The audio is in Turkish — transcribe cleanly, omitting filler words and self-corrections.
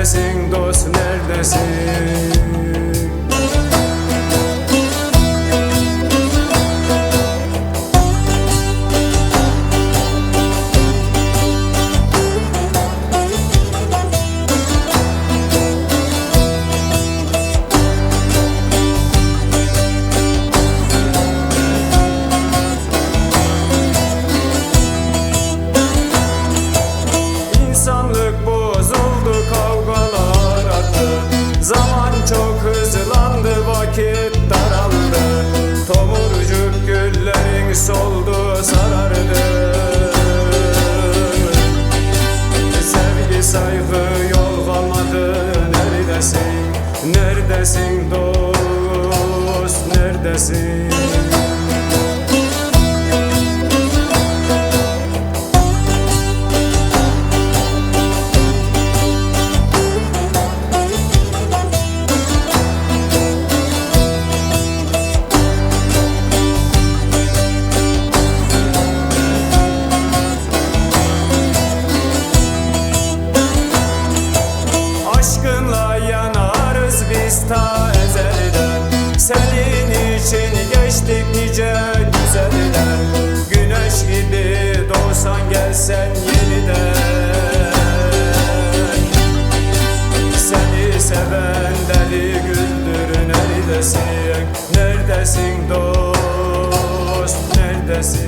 Neredesin dost, neredesin? İnsanlık bozuldu, kavgalar arttı. Zaman çok hızlandı, vakit daraldı. Tomurcuk güllerin soldu, sarardı. Sevgi, saygı, yol kalmadı. Neredesin, neredesin dost, neredesin? Aşkınla yanarız biz ta ezelden. Senin için geçtik nice güzeller. Güneş gibi doğsan gelsen yeniden. Seni seven deli güldür, neredesin? Neredesin dost, neredesin?